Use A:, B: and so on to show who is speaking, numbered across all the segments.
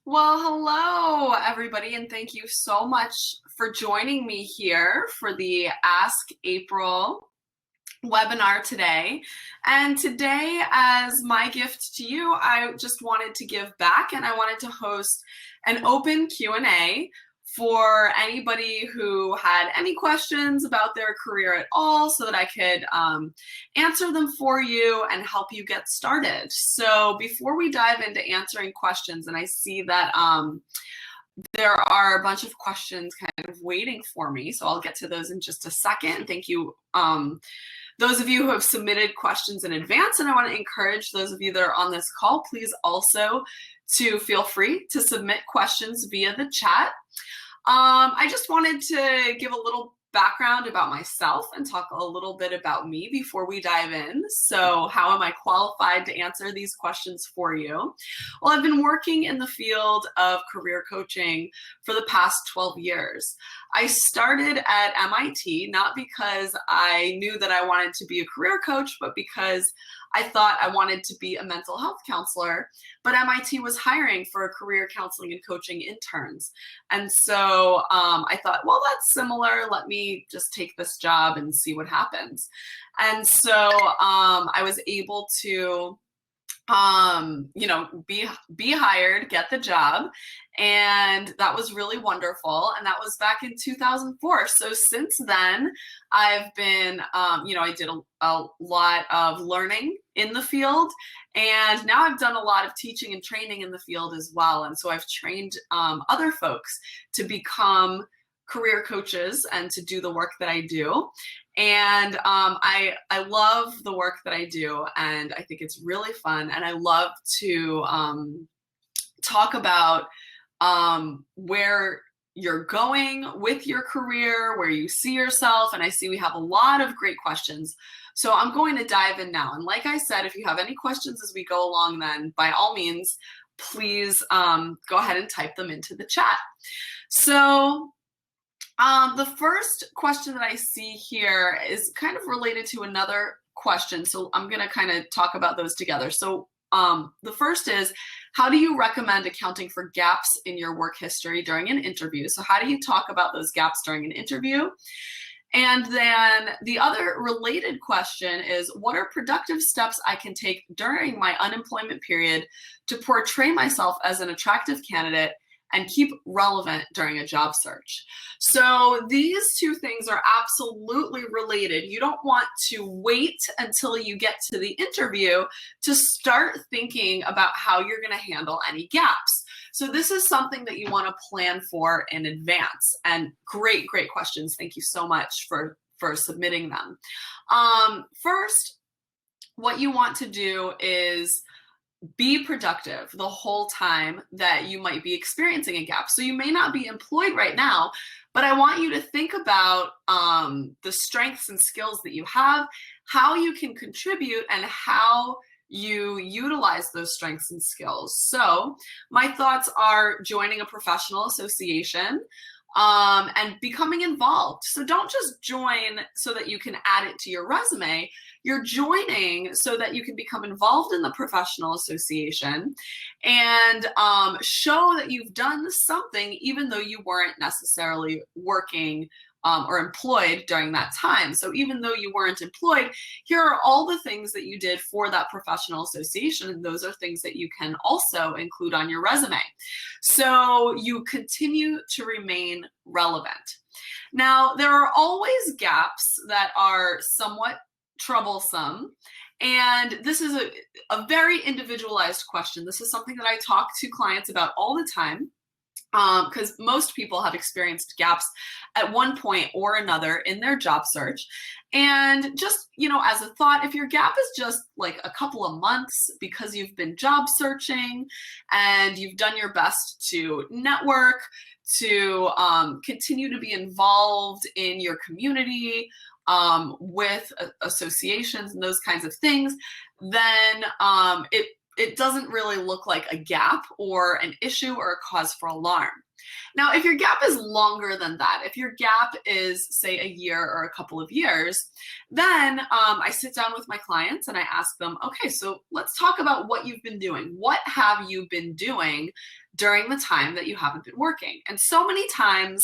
A: Well, hello, everybody, and thank you so much for joining me here for the Ask April webinar today. And today, as my gift to you, I just wanted to give back and I wanted to host an open Q&A for anybody who had any questions about their career at all so that I could answer them for you and help you get started. So before we dive into answering questions, and I see that there are a bunch of questions kind of waiting for me, so I'll get to those in just a second. Thank you. Those of you who have submitted questions in advance, and I want to encourage those of you that are on this call, please also to feel free to submit questions via the chat. I just wanted to give a little background about myself and talk a little bit about me before we dive in. So how am I qualified to answer these questions for you? Well, I've been working in the field of career coaching for the past 12 years. I started at MIT, not because I knew that I wanted to be a career coach, but because I thought I wanted to be a mental health counselor, but MIT was hiring for career counseling and coaching interns. And so I thought, well, that's similar. Let me just take this job and see what happens. And so I was able to be hired, get the job. And that was really wonderful. And that was back in 2004. So since then, I've been, I did a lot of learning in the field. And now I've done a lot of teaching and training in the field as well. And so I've trained other folks to become career coaches and to do the work that I do. And I love the work that I do, and I think it's really fun. And I love to talk about where you're going with your career, where you see yourself. And I see we have a lot of great questions. So I'm going to dive in now. And like I said, if you have any questions as we go along, then by all means, please go ahead and type them into the chat. So the first question that I see here is kind of related to another question. So I'm going to kind of talk about those together. So the first is, how do you recommend accounting for gaps in your work history during an interview? So how do you talk about those gaps during an interview? And then the other related question is, what are productive steps I can take during my unemployment period to portray myself as an attractive candidate and keep relevant during a job search? So these two things are absolutely related. You don't want to wait until you get to the interview to start thinking about how you're going to handle any gaps. So this is something that you want to plan for in advance. And great questions. Thank you so much for submitting them. First, what you want to do is be productive the whole time that you might be experiencing a gap. So you may not be employed right now, but I want you to think about the strengths and skills that you have, how you can contribute, and how you utilize those strengths and skills. So my thoughts are joining a professional association and becoming involved. So don't just join so that you can add it to your resume. You're joining so that you can become involved in the professional association and show that you've done something even though you weren't necessarily working or employed during that time. So even though you weren't employed, here are all the things that you did for that professional association. And those are things that you can also include on your resume. So you continue to remain relevant. Now, there are always gaps that are somewhat troublesome. And this is a very individualized question. This is something that I talk to clients about all the time, because most people have experienced gaps at one point or another in their job search. And just, as a thought, if your gap is just like a couple of months because you've been job searching and you've done your best to network, to continue to be involved in your community, with associations and those kinds of things, then it doesn't really look like a gap or an issue or a cause for alarm. Now, if your gap is longer than that, if your gap is, say, a year or a couple of years, then I sit down with my clients and I ask them, okay, so let's talk about what you've been doing. What have you been doing during the time that you haven't been working? And so many times,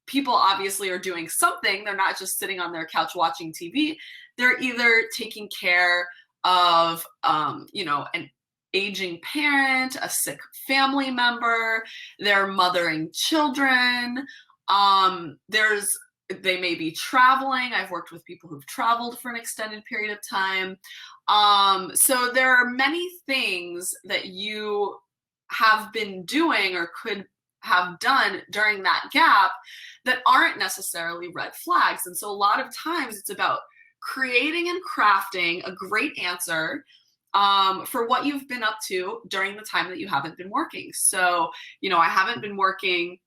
A: people obviously are doing something. They're not just sitting on their couch watching TV. They're either taking care of, an aging parent, a sick family member, they're mothering children. They may be traveling. I've worked with people who've traveled for an extended period of time. So there are many things that you have been doing or could have done during that gap that aren't necessarily red flags. And so a lot of times it's about creating and crafting a great answer for what you've been up to during the time that you haven't been working. So, I haven't been working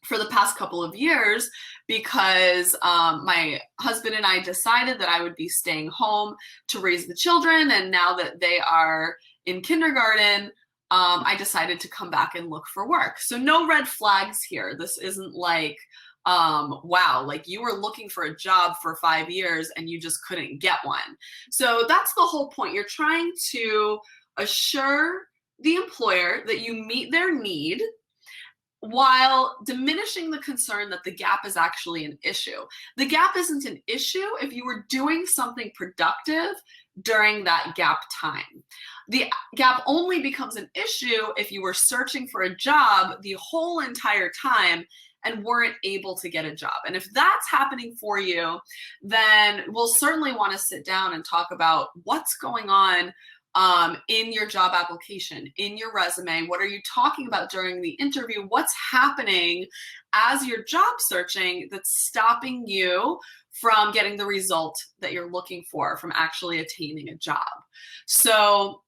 A: for the past couple of years because my husband and I decided that I would be staying home to raise the children. And now that they are in kindergarten, I decided to come back and look for work. So no red flags here. This isn't like, wow, like you were looking for a job for 5 years and you just couldn't get one. So that's the whole point. You're trying to assure the employer that you meet their need while diminishing the concern that the gap is actually an issue. The gap isn't an issue if you were doing something productive during that gap time. The gap only becomes an issue if you were searching for a job the whole entire time and weren't able to get a job. And if that's happening for you, then we'll certainly want to sit down and talk about what's going on in your job application, in your resume. What are you talking about during the interview? What's happening as you're job searching that's stopping you from getting the result that you're looking for, from actually attaining a job? So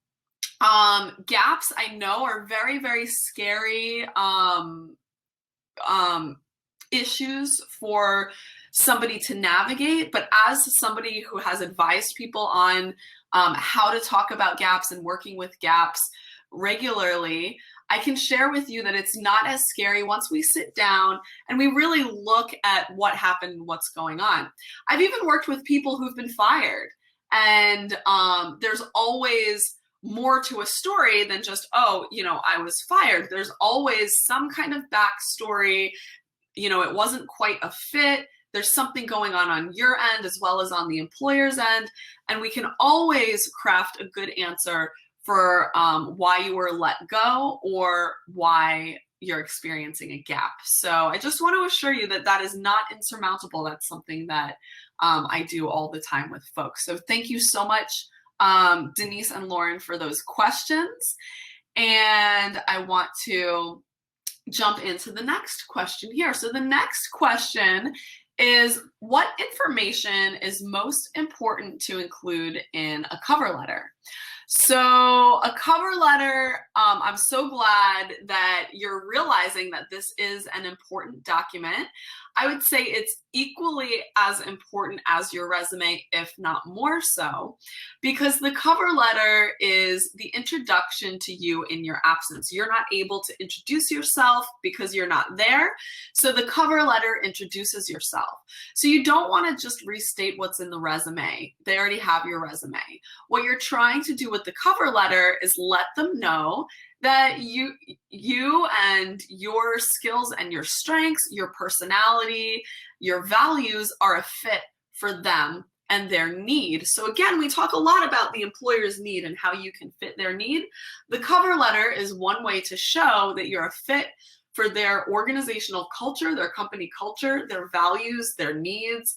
A: gaps, I know, are very, very scary issues for somebody to navigate. But as somebody who has advised people on how to talk about gaps and working with gaps regularly, I can share with you that it's not as scary once we sit down and we really look at what happened and what's going on. I've even worked with people who've been fired, and there's always more to a story than just, oh, I was fired. There's always some kind of backstory. It wasn't quite a fit. There's something going on your end as well as on the employer's end. And we can always craft a good answer for why you were let go or why you're experiencing a gap. So I just want to assure you that that is not insurmountable. That's something that I do all the time with folks. So thank you so much, Denise and Lauren, for those questions. And I want to jump into the next question here. So the next question is, what information is most important to include in a cover letter? So a cover letter, I'm so glad that you're realizing that this is an important document. I would say it's equally as important as your resume, if not more so, because the cover letter is the introduction to you in your absence. You're not able to introduce yourself because you're not there. So the cover letter introduces yourself. So you don't want to just restate what's in the resume. They already have your resume. What you're trying to do with the cover letter is let them know that you and your skills and your strengths, your personality, your values are a fit for them and their need. So again, we talk a lot about the employer's need and how you can fit their need. The cover letter is one way to show that you're a fit for their organizational culture, their company culture, their values, their needs.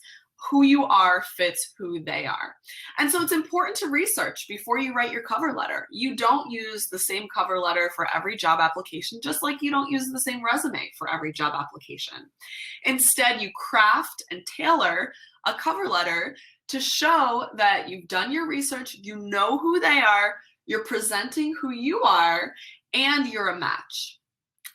A: Who you are fits who they are. And so it's important to research before you write your cover letter. You don't use the same cover letter for every job application, just like you don't use the same resume for every job application. Instead, you craft and tailor a cover letter to show that you've done your research, you know who they are, you're presenting who you are, and you're a match.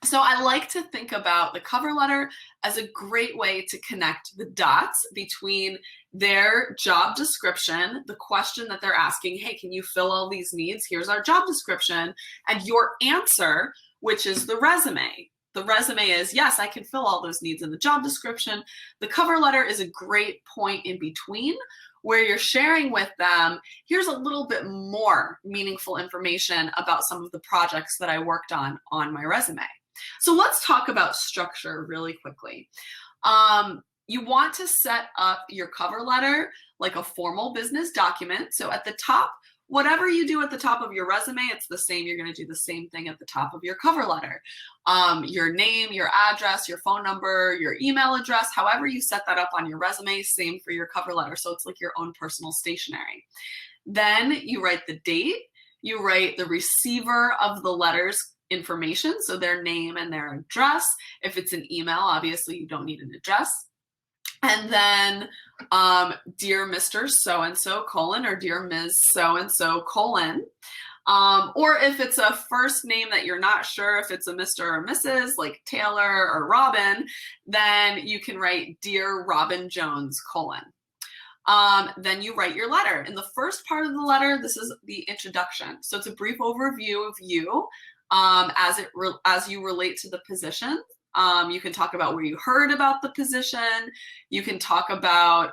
A: So I like to think about the cover letter as a great way to connect the dots between their job description, the question that they're asking, hey, can you fill all these needs? Here's our job description, and your answer, which is the resume. The resume is, yes, I can fill all those needs in the job description. The cover letter is a great point in between where you're sharing with them, here's a little bit more meaningful information about some of the projects that I worked on my resume. So let's talk about structure really quickly. You want to set up your cover letter like a formal business document. So at the top, whatever you do at the top of your resume, it's the same. You're going to do the same thing at the top of your cover letter. Your name, your address, your phone number, your email address, however you set that up on your resume, same for your cover letter. So it's like your own personal stationery. Then you write the date, you write the receiver of the letter's information, so their name and their address. If it's an email, obviously you don't need an address. And then, dear Mr. So-and-so colon, or dear Ms. So-and-so colon. Or if it's a first name that you're not sure if it's a Mr. or Mrs., like Taylor or Robin, then you can write dear Robin Jones colon. Then you write your letter. In the first part of the letter, this is the introduction. So it's a brief overview of you as you relate to the position. You can talk about where you heard about the position. You can talk about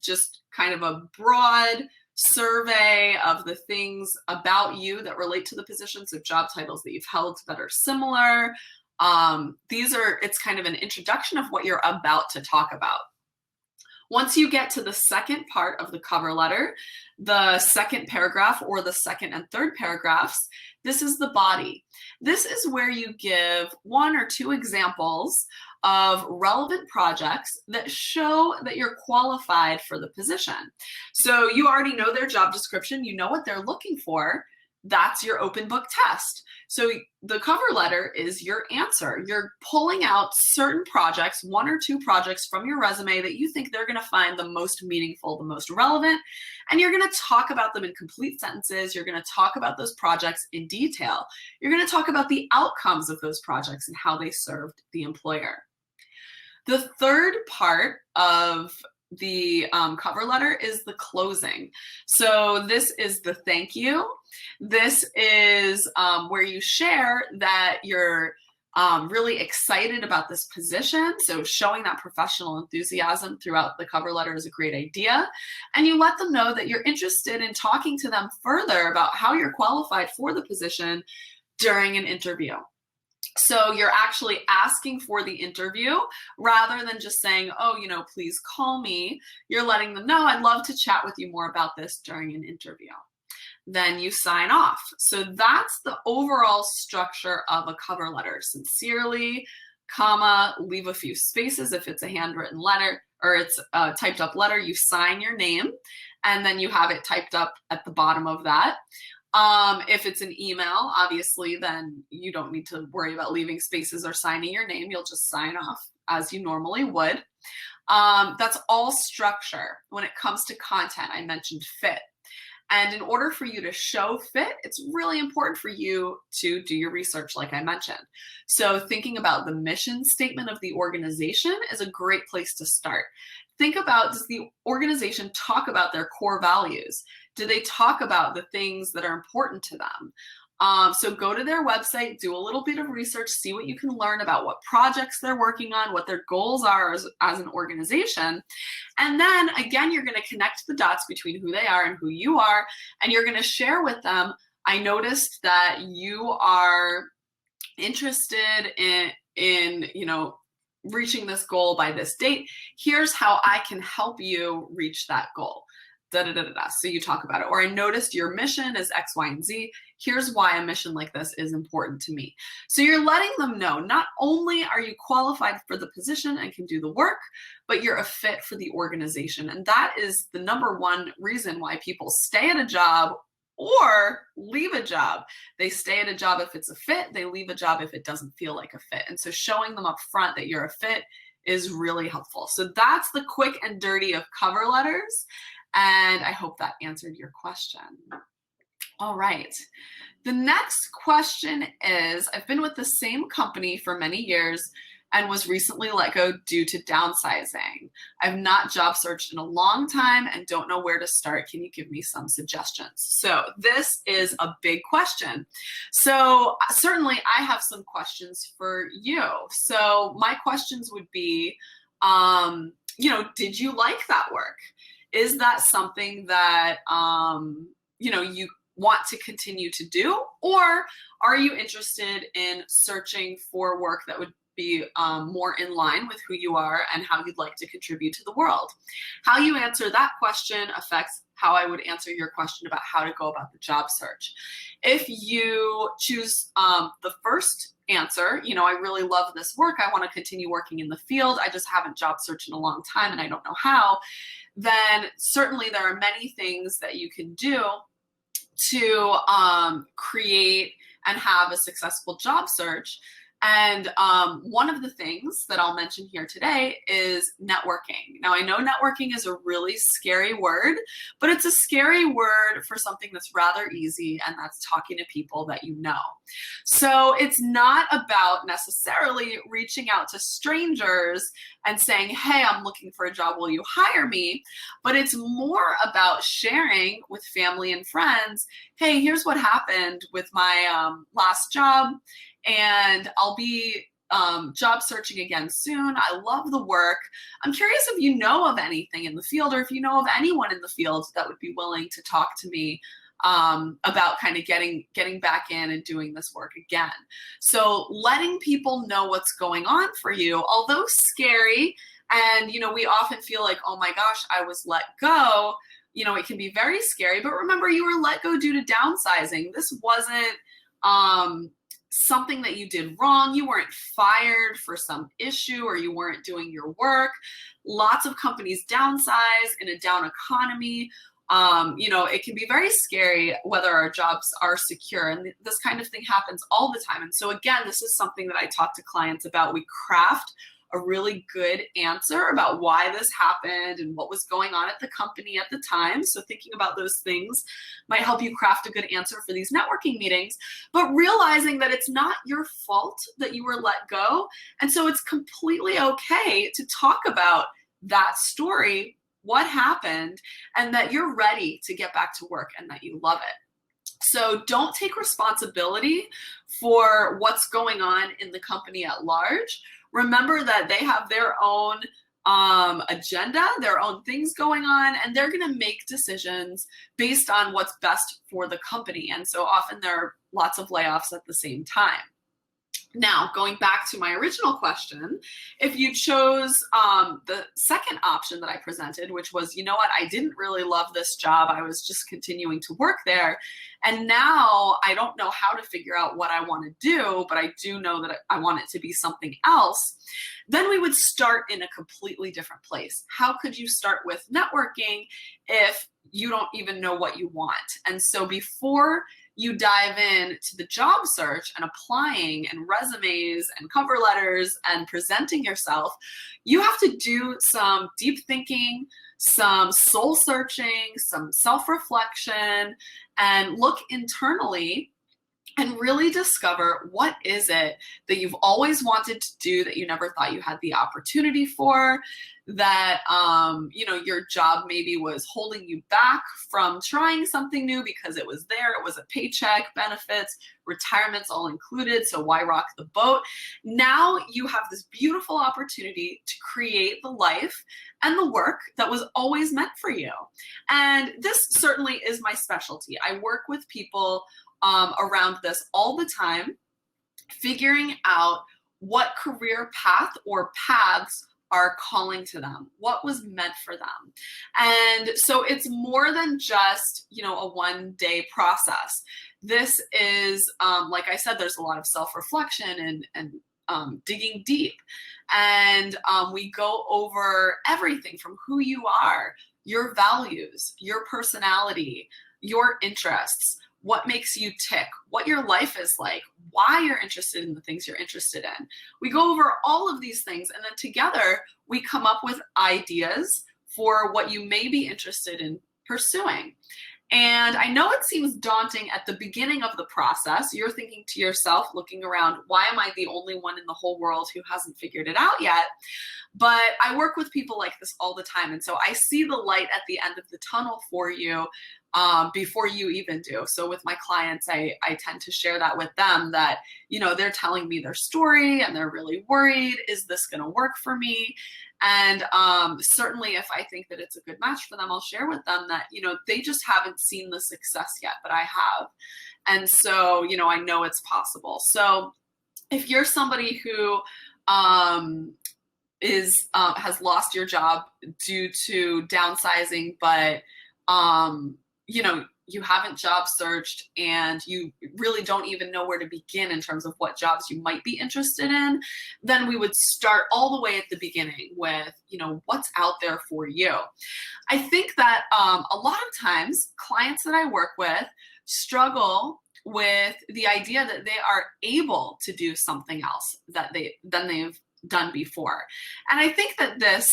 A: just kind of a broad survey of the things about you that relate to the position. So job titles that you've held that are similar. It's kind of an introduction of what you're about to talk about. Once you get to the second part of the cover letter, the second paragraph or the second and third paragraphs, this is the body. This is where you give one or two examples of relevant projects that show that you're qualified for the position. So you already know their job description, you know what they're looking for. That's your open book test. So the cover letter is your answer. You're pulling out certain projects, one or two projects from your resume that you think they're going to find the most meaningful, the most relevant, and you're going to talk about them in complete sentences. You're going to talk about those projects in detail. You're going to talk about the outcomes of those projects and how they served the employer. The third part of the cover letter is the closing. So this is the thank you. This is where you share that you're really excited about this position. So showing that professional enthusiasm throughout the cover letter is a great idea. And you let them know that you're interested in talking to them further about how you're qualified for the position during an interview. So you're actually asking for the interview rather than just saying, oh, please call me. You're letting them know, I'd love to chat with you more about this during an interview. Then you sign off. So that's the overall structure of a cover letter. Sincerely, comma, leave a few spaces. If it's a handwritten letter or it's a typed up letter, you sign your name and then you have it typed up at the bottom of that. If it's an email, obviously, then you don't need to worry about leaving spaces or signing your name. You'll just sign off as you normally would. That's all structure. When it comes to content, I mentioned fit. And in order for you to show fit, it's really important for you to do your research, like I mentioned. So thinking about the mission statement of the organization is a great place to start. Think about, does the organization talk about their core values? Do they talk about the things that are important to them? So go to their website, do a little bit of research, see what you can learn about what projects they're working on, what their goals are as an organization. And then again, you're going to connect the dots between who they are and who you are. And you're going to share with them, I noticed that you are interested in reaching this goal by this date. Here's how I can help you reach that goal. So you talk about it. Or I noticed your mission is X, Y, and Z. Here's why a mission like this is important to me. So you're letting them know not only are you qualified for the position and can do the work, but you're a fit for the organization. And that is the number one reason why people stay at a job or leave a job. They stay at a job if it's a fit, they leave a job if it doesn't feel like a fit. And so showing them up front that you're a fit is really helpful. So that's the quick and dirty of cover letters. And I hope that answered your question. All right. The next question is, I've been with the same company for many years and was recently let go due to downsizing. I've not job searched in a long time and don't know where to start. Can you give me some suggestions? So this is a big question. So certainly I have some questions for you. So my questions would be, did you like that work? Is that something that, you want to continue to do? Or are you interested in searching for work that would be more in line with who you are and how you'd like to contribute to the world? How you answer that question affects how I would answer your question about how to go about the job search. If you choose the first answer, I really love this work, I want to continue working in the field, I just haven't job searched in a long time and I don't know how, then certainly there are many things that you can do to create and have a successful job search. And one of the things that I'll mention here today is networking. Now, I know networking is a really scary word, but it's a scary word for something that's rather easy, and that's talking to people that you know. So it's not about necessarily reaching out to strangers and saying, hey, I'm looking for a job, will you hire me? But it's more about sharing with family and friends, hey, here's what happened with my last job, and I'll be job searching again soon. I love the work. I'm curious if you know of anything in the field, or if you know of anyone in the field that would be willing to talk to me about kind of getting back in and doing this work again. So letting people know what's going on for you, although scary, and we often feel like, oh my gosh, I was let go. It can be very scary, but remember, you were let go due to downsizing. This wasn't something that you did wrong. You weren't fired for some issue, or you weren't doing your work. Lots of companies downsize in a down economy. It can be very scary whether our jobs are secure, and this kind of thing happens all the time. And so again, this is something that I talk to clients about. We craft a really good answer about why this happened and what was going on at the company at the time. So thinking about those things might help you craft a good answer for these networking meetings, but realizing that it's not your fault that you were let go. And so it's completely okay to talk about that story, what happened, and that you're ready to get back to work and that you love it. So don't take responsibility for what's going on in the company at large. Remember that they have their own agenda, their own things going on, and they're going to make decisions based on what's best for the company. And so often there are lots of layoffs at the same time. Now, going back to my original question, if you chose the second option that I presented, which was, you know what, I didn't really love this job, I was just continuing to work there, and now I don't know how to figure out what I want to do, but I do know that I want it to be something else, then we would start in a completely different place. How could you start with networking if you don't even know what you want? And so before you dive in to the job search and applying and resumes and cover letters and presenting yourself, you have to do some deep thinking, some soul searching, some self-reflection, and look internally and really discover what is it that you've always wanted to do that you never thought you had the opportunity for, that your job maybe was holding you back from trying something new because it was there, it was a paycheck, benefits, retirement's all included, so why rock the boat? Now you have this beautiful opportunity to create the life and the work that was always meant for you. And this certainly is my specialty. I work with people around this all the time, figuring out what career path or paths are calling to them, what was meant for them. And so it's more than just, a one-day process. This is, like I said, there's a lot of self-reflection and digging deep. And we go over everything from who you are, your values, your personality, your interests, what makes you tick, what your life is like, why you're interested in the things you're interested in. We go over all of these things, and then together we come up with ideas for what you may be interested in pursuing. And I know it seems daunting at the beginning of the process. You're thinking to yourself, looking around, why am I the only one in the whole world who hasn't figured it out yet? But I work with people like this all the time. And so I see the light at the end of the tunnel for you before you even do. So with my clients, I tend to share that with them, that, they're telling me their story and they're really worried. Is this going to work for me? And certainly if I think that it's a good match for them, I'll share with them that, they just haven't seen the success yet, but I have. And so, I know it's possible. So if you're somebody who has lost your job due to downsizing, but you haven't job searched and you really don't even know where to begin in terms of what jobs you might be interested in, then we would start all the way at the beginning with, what's out there for you. I think that a lot of times clients that I work with struggle with the idea that they are able to do something else than they've done before. And I think that this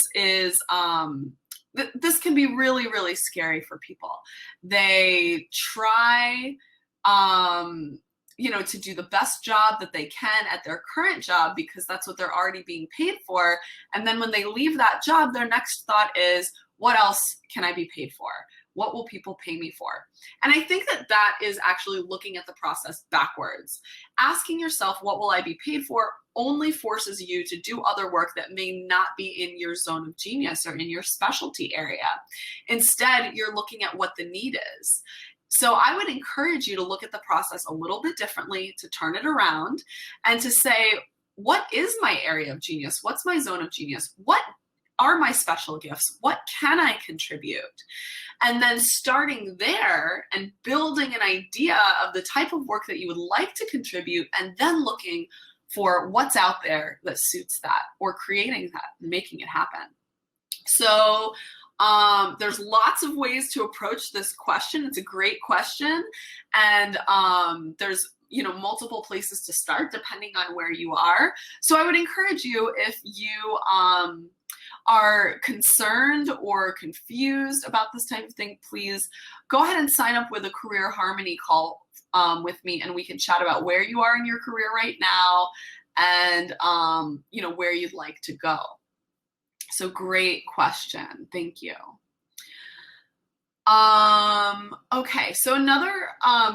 A: can be really, really scary for people. They try, to do the best job that they can at their current job because that's what they're already being paid for. And then when they leave that job, their next thought is, what else can I be paid for? What will people pay me for? And I think that that is actually looking at the process backwards. Asking yourself, what will I be paid for, only forces you to do other work that may not be in your zone of genius or in your specialty area. Instead, you're looking at what the need is. So I would encourage you to look at the process a little bit differently, to turn it around and to say, what is my area of genius? What's my zone of genius? What are my special gifts? What can I contribute? And then starting there and building an idea of the type of work that you would like to contribute, and then looking for what's out there that suits that, or creating that, making it happen. So there's lots of ways to approach this question. It's a great question. And there's multiple places to start depending on where you are. So I would encourage you, if you are concerned or confused about this type of thing, please go ahead and sign up with a Career Harmony call with me, and we can chat about where you are in your career right now and where you'd like to go. So great question. Thank you. Okay, so another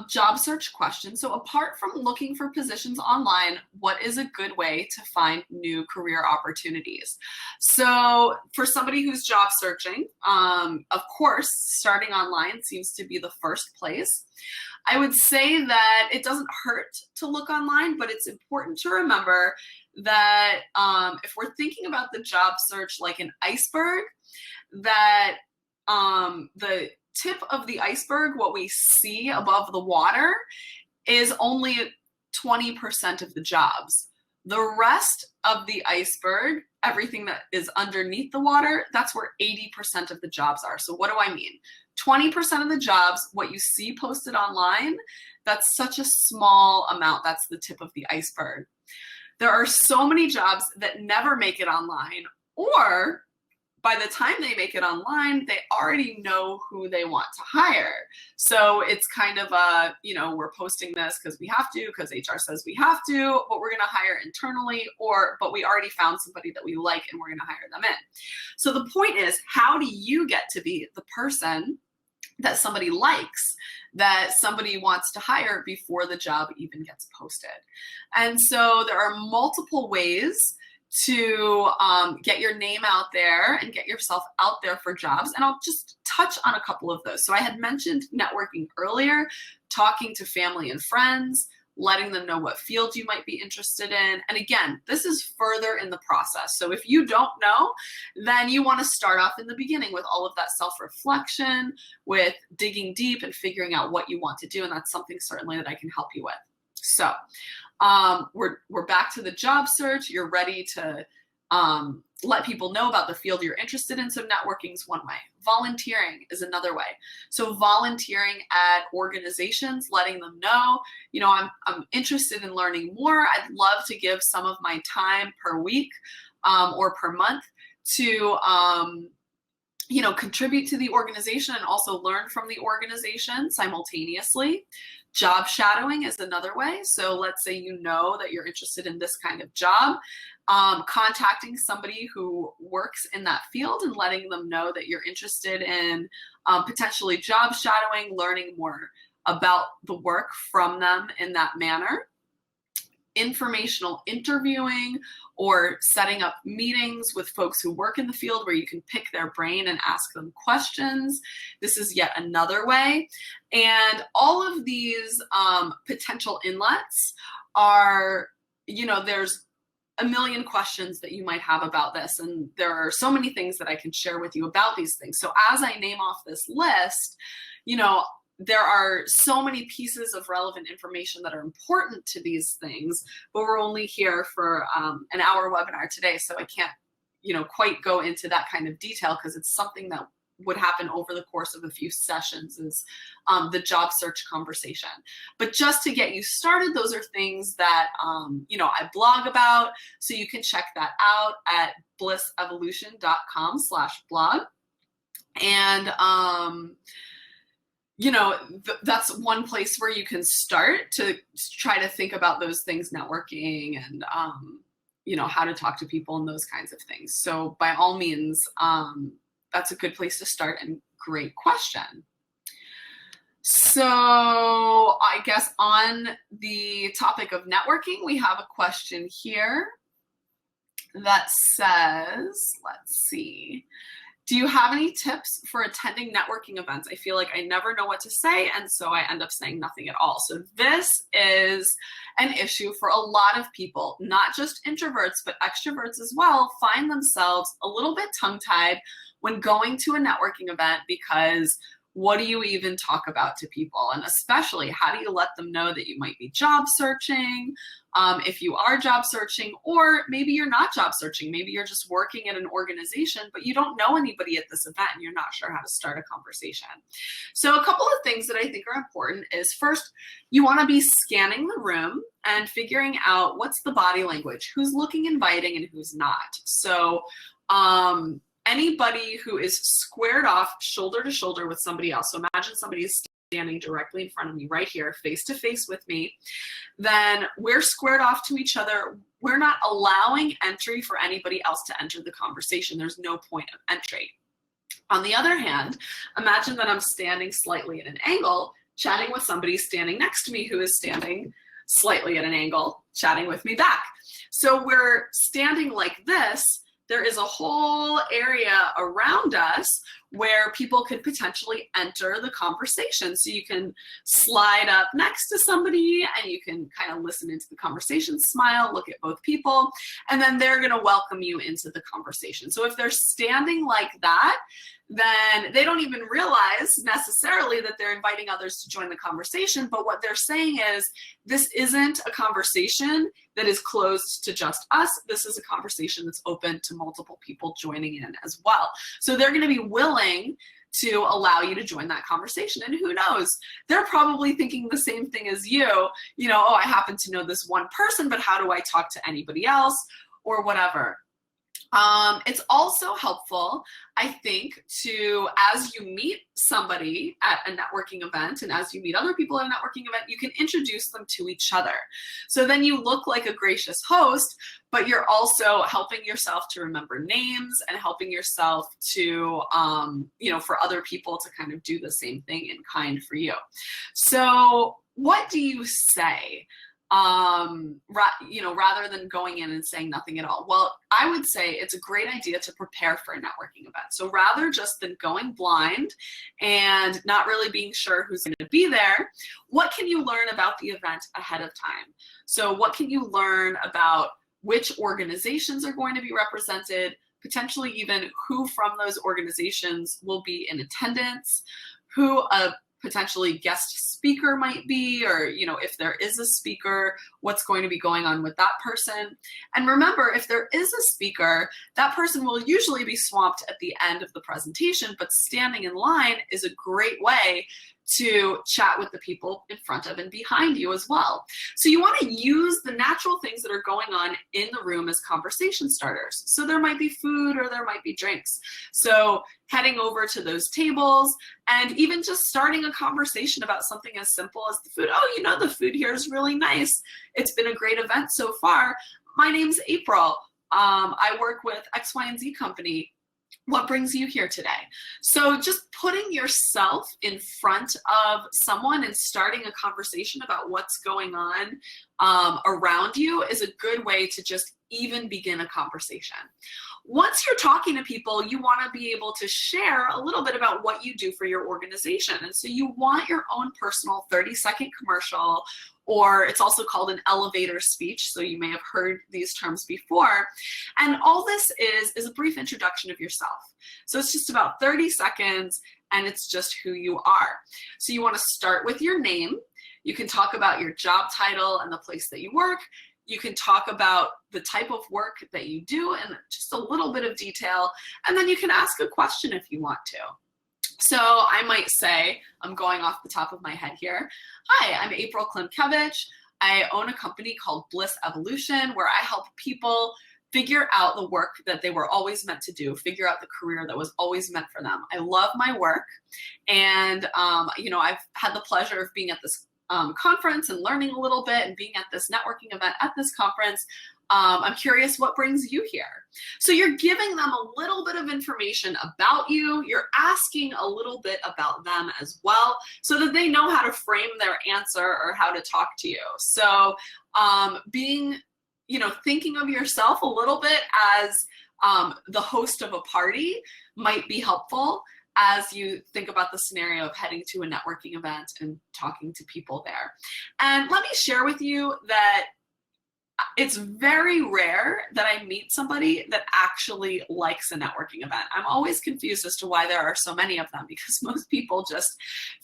A: job search question. So apart from looking for positions online, what is a good way to find new career opportunities? So for somebody who's job searching, of course, starting online seems to be the first place. I would say that it doesn't hurt to look online, but it's important to remember that if we're thinking about the job search like an iceberg, that the tip of the iceberg, what we see above the water, is only 20% of the jobs. The rest of the iceberg, everything that is underneath the water, that's where 80% of the jobs are. So what do I mean? 20% of the jobs, what you see posted online, that's such a small amount. That's the tip of the iceberg. There are so many jobs that never make it online, or by the time they make it online, they already know who they want to hire. So it's kind of a, we're posting this because we have to, because HR says we have to, but we're going to hire internally, but we already found somebody that we like and we're going to hire them in. So the point is, how do you get to be the person that somebody likes, that somebody wants to hire before the job even gets posted? And so there are multiple ways to get your name out there and get yourself out there for jobs. And I'll just touch on a couple of those. So I had mentioned networking earlier, talking to family and friends, letting them know what field you might be interested in. And again, this is further in the process. So if you don't know, then you want to start off in the beginning with all of that self-reflection, with digging deep and figuring out what you want to do. And that's something certainly that I can help you with. So we're back to the job search. You're ready to let people know about the field you're interested in. So networking is one way. Volunteering is another way. So volunteering at organizations, letting them know, I'm interested in learning more. I'd love to give some of my time per week or per month to contribute to the organization and also learn from the organization simultaneously. Job shadowing is another way. So let's say you know that you're interested in this kind of job, contacting somebody who works in that field and letting them know that you're interested in potentially job shadowing, learning more about the work from them in that manner. Informational interviewing or setting up meetings with folks who work in the field where you can pick their brain and ask them questions. This is yet another way. And all of these potential inlets are, there's a million questions that you might have about this. And there are so many things that I can share with you about these things. So as I name off this list, there are so many pieces of relevant information that are important to these things, but we're only here for an hour webinar today. So I can't, quite go into that kind of detail because it's something that would happen over the course of a few sessions is the job search conversation. But just to get you started, those are things that, I blog about. So you can check that out at blissevolution.com/blog. And, that's one place where you can start to try to think about those things, networking and, how to talk to people and those kinds of things. So by all means, that's a good place to start and great question. So I guess on the topic of networking, we have a question here that says, let's see. Do you have any tips for attending networking events? I feel like I never know what to say, and so I end up saying nothing at all. So this is an issue for a lot of people, not just introverts, but extroverts as well, find themselves a little bit tongue-tied when going to a networking event because what do you even talk about to people? And especially, how do you let them know that you might be job searching? If you are job searching, or maybe you're not job searching, maybe you're just working at an organization, but you don't know anybody at this event and you're not sure how to start a conversation. So a couple of things that I think are important is first, you want to be scanning the room and figuring out what's the body language, who's looking inviting and who's not. So anybody who is squared off shoulder to shoulder with somebody else, so imagine somebody is standing directly in front of me right here, face to face with me, then we're squared off to each other. We're not allowing entry for anybody else to enter the conversation. There's no point of entry. On the other hand, imagine that I'm standing slightly at an angle, chatting with somebody standing next to me who is standing slightly at an angle, chatting with me back. So we're standing like this. There is a whole area around us where people could potentially enter the conversation. So you can slide up next to somebody and you can kind of listen into the conversation, smile, look at both people, and then they're going to welcome you into the conversation. So if they're standing like that, then they don't even realize necessarily that they're inviting others to join the conversation. But what they're saying is, this isn't a conversation that is closed to just us. This is a conversation that's open to multiple people joining in as well. So they're going to be willing to allow you to join that conversation. And who knows, they're probably thinking the same thing as you, oh, I happen to know this one person, but how do I talk to anybody else or whatever? It's also helpful, I think, to, as you meet somebody at a networking event and as you meet other people at a networking event, you can introduce them to each other. So then you look like a gracious host, but you're also helping yourself to remember names and helping yourself to, for other people to kind of do the same thing in kind for you. So what do you say? Rather than going in and saying nothing at all? Well, I would say it's a great idea to prepare for a networking event. So rather just than going blind and not really being sure who's going to be there, what can you learn about the event ahead of time? So what can you learn about which organizations are going to be represented, potentially even who from those organizations will be in attendance, who a potentially guest speaker might be, or if there is a speaker, what's going to be going on with that person. And remember, if there is a speaker, that person will usually be swamped at the end of the presentation, but standing in line is a great way to chat with the people in front of and behind you as well. So you want to use the natural things that are going on in the room as conversation starters. So there might be food or there might be drinks. So heading over to those tables and even just starting a conversation about something as simple as the food. Oh, you know, the food here is really nice. It's been a great event so far. My name's April. I work with X, Y, and Z company. What brings you here today? So just putting yourself in front of someone and starting a conversation about what's going on around you is a good way to just even begin a conversation. Once you're talking to people, you want to be able to share a little bit about what you do for your organization. And so you want your own personal 30-second commercial, or it's also called an elevator speech. So you may have heard these terms before. And all this is a brief introduction of yourself. So it's just about 30 seconds and it's just who you are. So you want to start with your name. You can talk about your job title and the place that you work. You can talk about the type of work that you do and just a little bit of detail. And then you can ask a question if you want to. So I might say, I'm going off the top of my head here. Hi, I'm April Klimkevich. I own a company called Bliss Evolution, where I help people figure out the work that they were always meant to do, figure out the career that was always meant for them. I love my work. And, you know, I've had the pleasure of being at this conference and learning a little bit and being at this networking event at this conference. I'm curious what brings you here. So you're giving them a little bit of information about you. You're asking a little bit about them as well so that they know how to frame their answer or how to talk to you. So being, you know, thinking of yourself a little bit as the host of a party might be helpful as you think about the scenario of heading to a networking event and talking to people there. And let me share with you that it's very rare that I meet somebody that actually likes a networking event. I'm always confused as to why there are so many of them, because most people just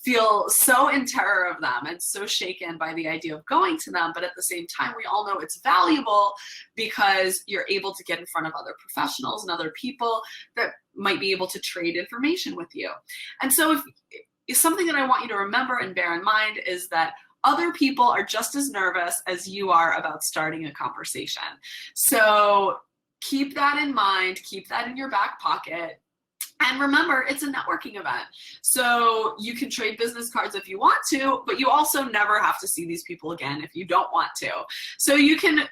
A: feel so in terror of them and so shaken by the idea of going to them. But at the same time, we all know it's valuable because you're able to get in front of other professionals and other people that might be able to trade information with you. And so if something that I want you to remember and bear in mind is that other people are just as nervous as you are about starting a conversation. So keep that in mind, keep that in your back pocket. And remember, it's a networking event. So you can trade business cards if you want to, but you also never have to see these people again if you don't want to. So you can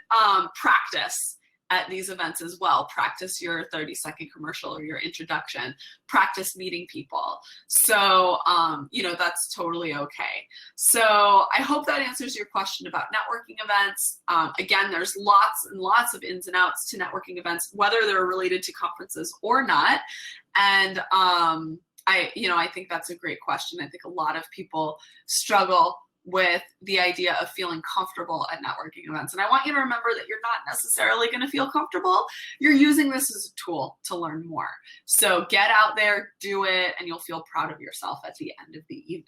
A: practice at these events as well. Practice your 30-second commercial or your introduction. Practice meeting people. So, you know, that's totally okay. So I hope that answers your question about networking events. Again, there's lots and lots of ins and outs to networking events, whether they're related to conferences or not. And I think that's a great question. I think a lot of people struggle with the idea of feeling comfortable at networking events. And I want you to remember that you're not necessarily going to feel comfortable. You're using this as a tool to learn more. So get out there, do it, and you'll feel proud of yourself at the end of the evening.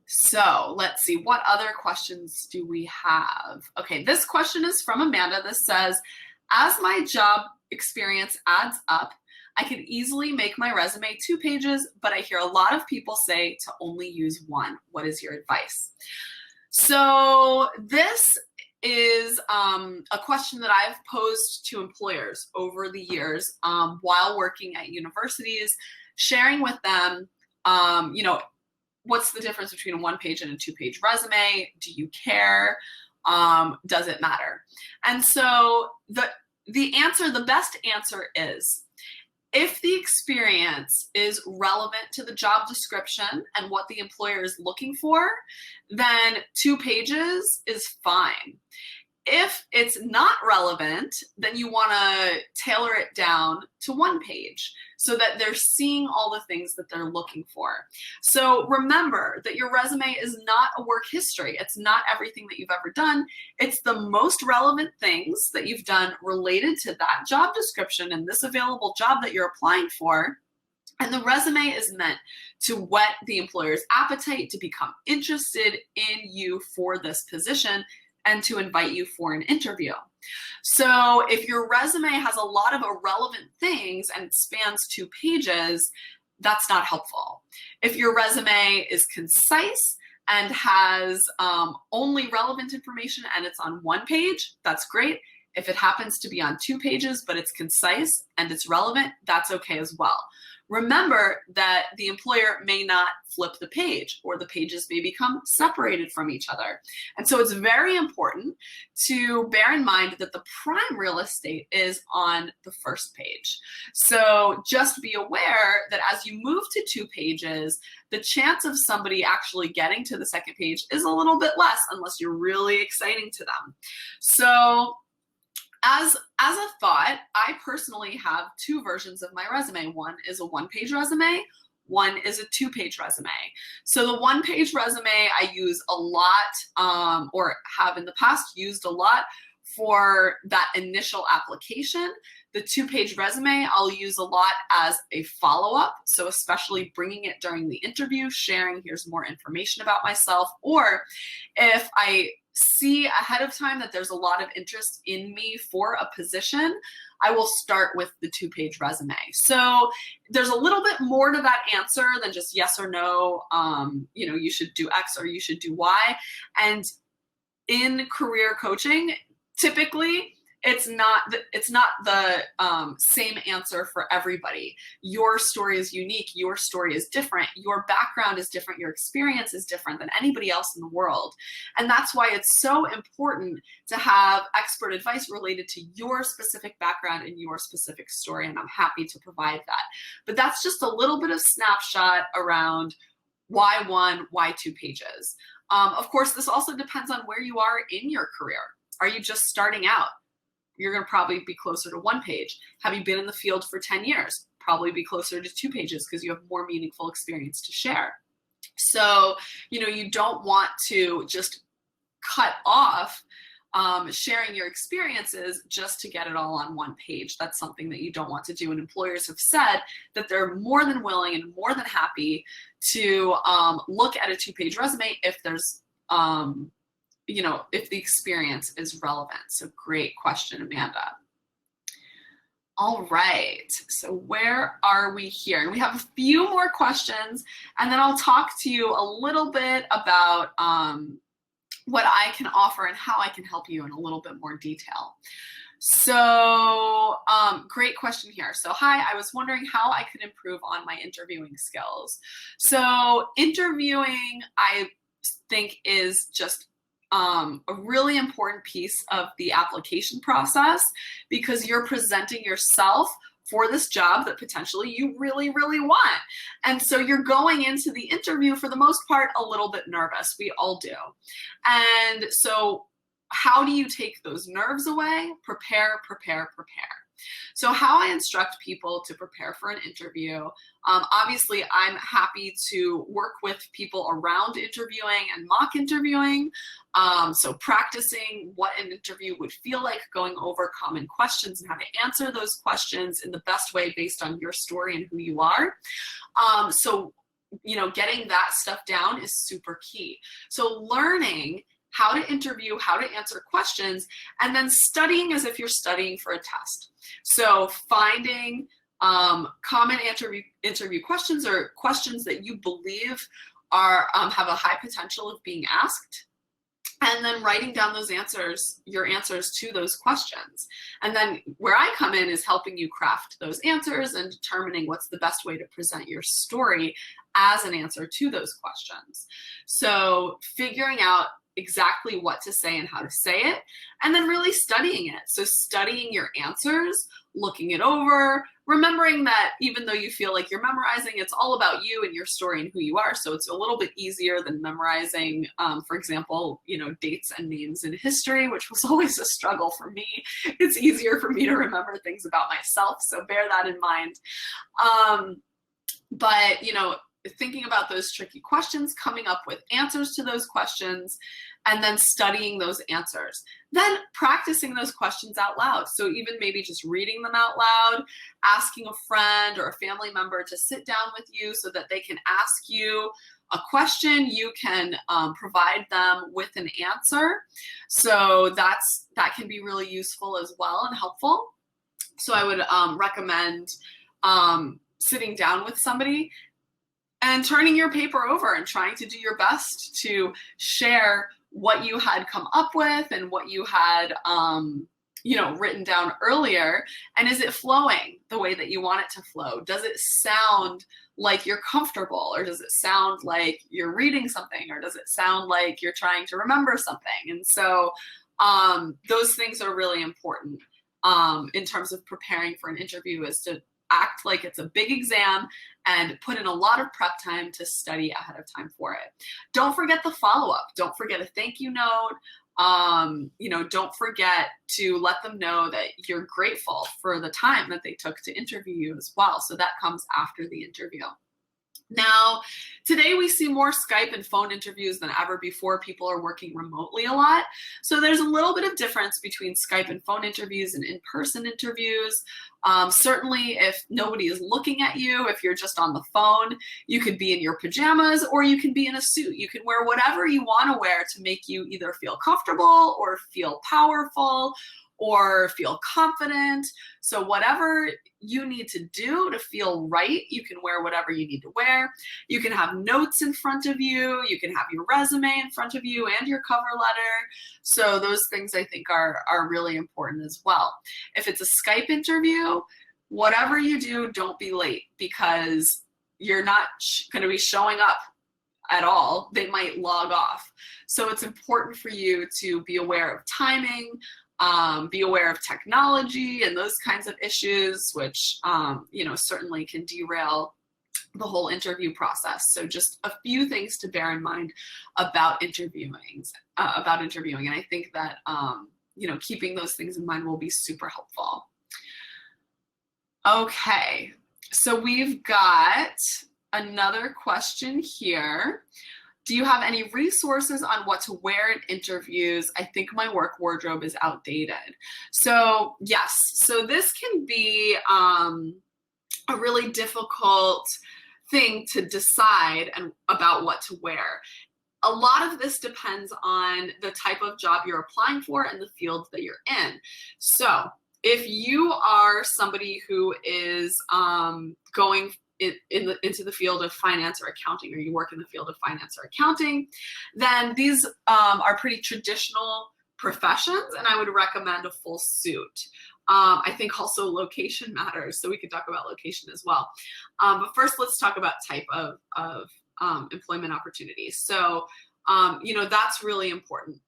A: So let's see, what other questions do we have? Okay, this question is from Amanda. This says, as my job experience adds up, I could easily make my resume 2 pages, but I hear a lot of people say to only use 1. What is your advice? So this is a question that I've posed to employers over the years while working at universities, sharing with them, you know, what's the difference between a 1-page and a 2-page resume? Do you care? Does it matter? And so the best answer is, if the experience is relevant to the job description and what the employer is looking for, then 2 pages is fine. If it's not relevant, then you want to tailor it down to 1 page so that they're seeing all the things that they're looking for. So remember that your resume is not a work history. It's not everything that you've ever done. It's the most relevant things that you've done related to that job description and this available job that you're applying for. And the resume is meant to whet the employer's appetite to become interested in you for this position and to invite you for an interview. So if your resume has a lot of irrelevant things and it spans 2 pages, that's not helpful. If your resume is concise and has only relevant information and it's on one page, that's great. If it happens to be on 2 pages, but it's concise and it's relevant, that's okay as well. Remember that the employer may not flip the page, or the pages may become separated from each other. And so it's very important to bear in mind that the prime real estate is on the first page. So just be aware that as you move to 2 pages, the chance of somebody actually getting to the second page is a little bit less, unless you're really exciting to them. So as a thought, I personally have 2 versions of my resume. One is a 1-page resume, one is a 2-page resume. So the 1-page resume I use a lot, or have in the past used a lot for that initial application. The 2-page resume I'll use a lot as a follow-up. So especially bringing it during the interview, sharing, here's more information about myself, or if I see ahead of time that there's a lot of interest in me for a position, I will start with the 2-page resume. So there's a little bit more to that answer than just yes or no, you should do X or you should do Y. And in career coaching, typically it's not the same answer for everybody. Your story is unique. Your story is different. Your background is different. Your experience is different than anybody else in the world. And that's why it's so important to have expert advice related to your specific background and your specific story. And I'm happy to provide that. But that's just a little bit of snapshot around why 1, why 2 pages. Of course, this also depends on where you are in your career. Are you just starting out? You're going to probably be closer to 1 page. Have you been in the field for 10 years? Probably be closer to 2 pages because you have more meaningful experience to share. So, you don't want to just cut off sharing your experiences just to get it all on 1 page. That's something that you don't want to do. And employers have said that they're more than willing and more than happy to look at a 2-page resume if there's if the experience is relevant. So great question, Amanda. All right, so where are we here? And we have a few more questions, and then I'll talk to you a little bit about what I can offer and how I can help you in a little bit more detail. So great question here. So hi, I was wondering how I could improve on my interviewing skills. So interviewing, I think, is just a really important piece of the application process, because you're presenting yourself for this job that potentially you really, really want. And so you're going into the interview for the most part a little bit nervous. We all do. And so how do you take those nerves away? Prepare, prepare, prepare. So how I instruct people to prepare for an interview, obviously I'm happy to work with people around interviewing and mock interviewing. So practicing what an interview would feel like, going over common questions and how to answer those questions in the best way based on your story and who you are. So getting that stuff down is super key. So learning how to interview, how to answer questions, and then studying as if you're studying for a test. So finding common interview questions, or questions that you believe are have a high potential of being asked, and then writing down those answers, your answers to those questions. And then where I come in is helping you craft those answers and determining what's the best way to present your story as an answer to those questions. So figuring out exactly what to say and how to say it, and then really studying it. So studying your answers, looking it over, remembering that even though you feel like you're memorizing, it's all about you and your story and who you are. So it's a little bit easier than memorizing, for example, dates and names in history, which was always a struggle for me. It's easier for me to remember things about myself. So bear that in mind. But thinking about those tricky questions, coming up with answers to those questions, and then studying those answers. Then practicing those questions out loud. So even maybe just reading them out loud, asking a friend or a family member to sit down with you so that they can ask you a question, you can provide them with an answer. So that can be really useful as well and helpful. So I would recommend sitting down with somebody and turning your paper over and trying to do your best to share what you had come up with and what you had, written down earlier. And is it flowing the way that you want it to flow? Does it sound like you're comfortable, or does it sound like you're reading something, or does it sound like you're trying to remember something? And so those things are really important in terms of preparing for an interview, is to act like it's a big exam and put in a lot of prep time to study ahead of time for it. Don't forget the follow-up. Don't forget a thank you note. Don't forget to let them know that you're grateful for the time that they took to interview you as well. So that comes after the interview. Now, today we see more Skype and phone interviews than ever before. People are working remotely a lot. So there's a little bit of difference between Skype and phone interviews and in-person interviews. Certainly, if nobody is looking at you, if you're just on the phone, you could be in your pajamas or you can be in a suit. You can wear whatever you want to wear to make you either feel comfortable or feel powerful or feel confident. So whatever you need to do to feel right, you can wear whatever you need to wear. You can have notes in front of you. You can have your resume in front of you and your cover letter. So those things I think are really important as well. If it's a Skype interview, whatever you do, don't be late, because you're not going to be showing up at all. They might log off. So it's important for you to be aware of timing, be aware of technology and those kinds of issues, which, certainly can derail the whole interview process. So just a few things to bear in mind about interviewing. And I think that, keeping those things in mind will be super helpful. Okay, so we've got another question here. Do you have any resources on what to wear in interviews? I think my work wardrobe is outdated. So yes, so this can be a really difficult thing to decide about what to wear. A lot of this depends on the type of job you're applying for and the field that you're in. So if you are somebody who is going into the field of finance or accounting, or you work in the field of finance or accounting, then these are pretty traditional professions, and I would recommend a full suit. I think also location matters, so we could talk about location as well. But first, let's talk about type of employment opportunities. So, that's really important.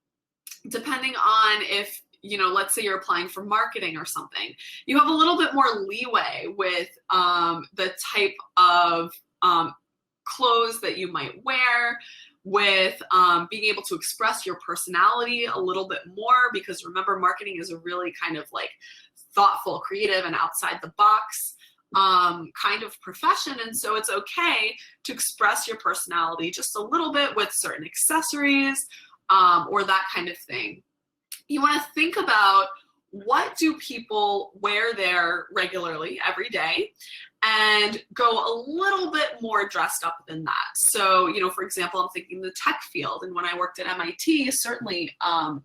A: Depending on if, let's say you're applying for marketing or something, you have a little bit more leeway with the type of clothes that you might wear, with being able to express your personality a little bit more, because remember, marketing is a really kind of like thoughtful, creative, and outside the box kind of profession. And so it's okay to express your personality just a little bit with certain accessories or that kind of thing. You want to think about, what do people wear there regularly every day, and go a little bit more dressed up than that. So, for example, I'm thinking the tech field. And when I worked at MIT, certainly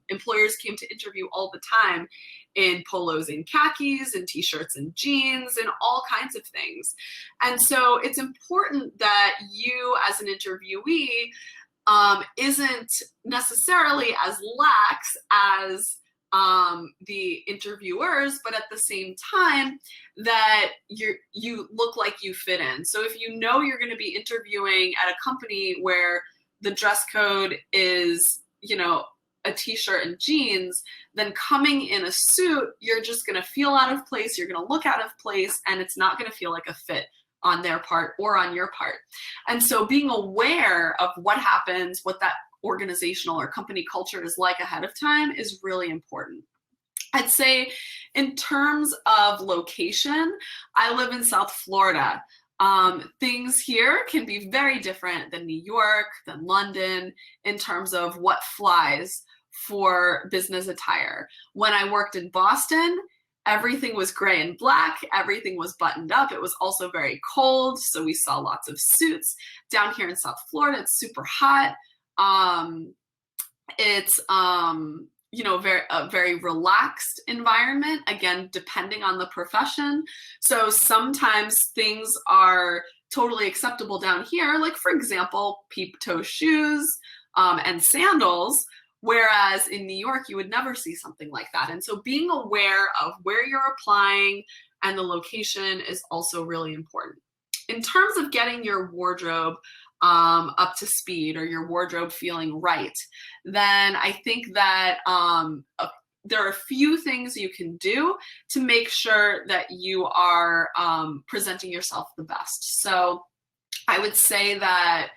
A: employers came to interview all the time in polos and khakis and t-shirts and jeans and all kinds of things. And so it's important that you as an interviewee isn't necessarily as lax as the interviewers, but at the same time that you look like you fit in. So if you know you're going to be interviewing at a company where the dress code is, a t-shirt and jeans, then coming in a suit, you're just going to feel out of place, you're going to look out of place, and it's not going to feel like a fit on their part or on your part. And so being aware of what happens, what that organizational or company culture is like ahead of time is really important. I'd say in terms of location, I live in South Florida. Things here can be very different than New York, than London, in terms of what flies for business attire. When I worked in Boston, everything was gray and black. Everything was buttoned up. It was also very cold, so we saw lots of suits. Down here in South Florida, it's super hot. It's you know, a very relaxed environment, again, depending on the profession. So sometimes things are totally acceptable down here, like for example, peep toe shoes and sandals, whereas in New York, you would never see something like that. And so being aware of where you're applying and the location is also really important. In terms of getting your wardrobe up to speed or your wardrobe feeling right, then I think that there are a few things you can do to make sure that you are presenting yourself the best. So I would say that,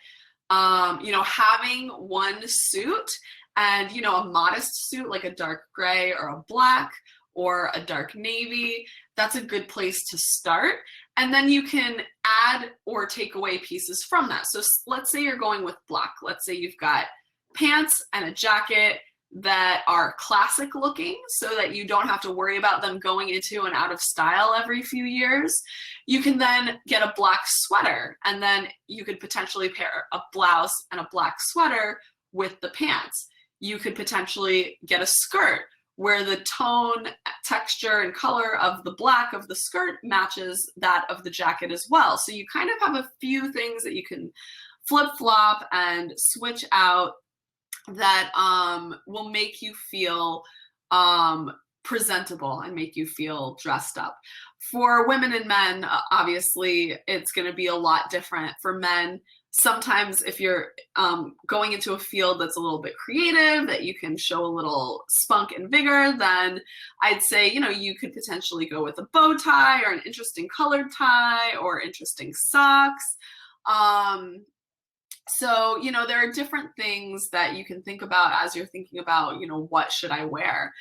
A: you know, having one suit and, you know, a modest suit like a dark gray or a black or a dark navy, that's a good place to start. And then you can add or take away pieces from that. So let's say you're going with black. Let's say you've got pants and a jacket that are classic looking so that you don't have to worry about them going into and out of style every few years. You can then get a black sweater, and then you could potentially pair a blouse and a black sweater with the pants. You could potentially get a skirt where the tone, texture, and color of the black of the skirt matches that of the jacket as well. So you kind of have a few things that you can flip-flop and switch out that will make you feel presentable and make you feel dressed up. For women and men, obviously, it's going to be a lot different. For men, sometimes if you're going into a field that's a little bit creative, that you can show a little spunk and vigor, then I'd say, you know, you could potentially go with a bow tie or an interesting colored tie or interesting socks. So, you know, there are different things that you can think about as you're thinking about, you know, what should I wear?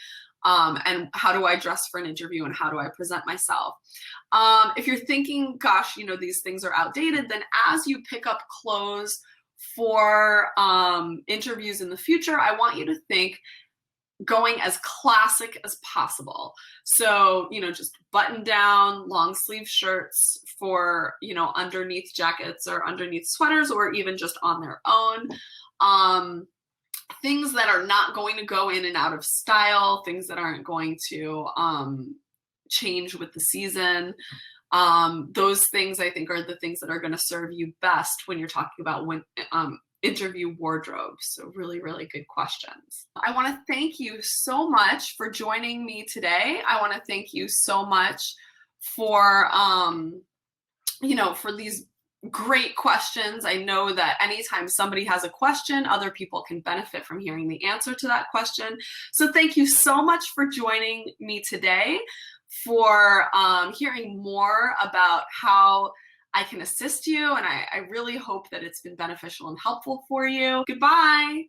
A: And how do I dress for an interview and how do I present myself? If you're thinking, gosh, you know, these things are outdated, then as you pick up clothes for interviews in the future, I want you to think going as classic as possible. So, you know, just button down, long sleeve shirts for, you know, underneath jackets or underneath sweaters or even just on their own. Things that are not going to go in and out of style, things that aren't going to change with the season. Those things I think are the things that are going to serve you best when you're talking about interview wardrobes. So really, really good questions. I want to thank you so much for joining me today. I want to thank you so much for, you know, for these great questions. I know that anytime somebody has a question, other people can benefit from hearing the answer to that question. So thank you so much for joining me today, for hearing more about how I can assist you. And I really hope that it's been beneficial and helpful for you. Goodbye.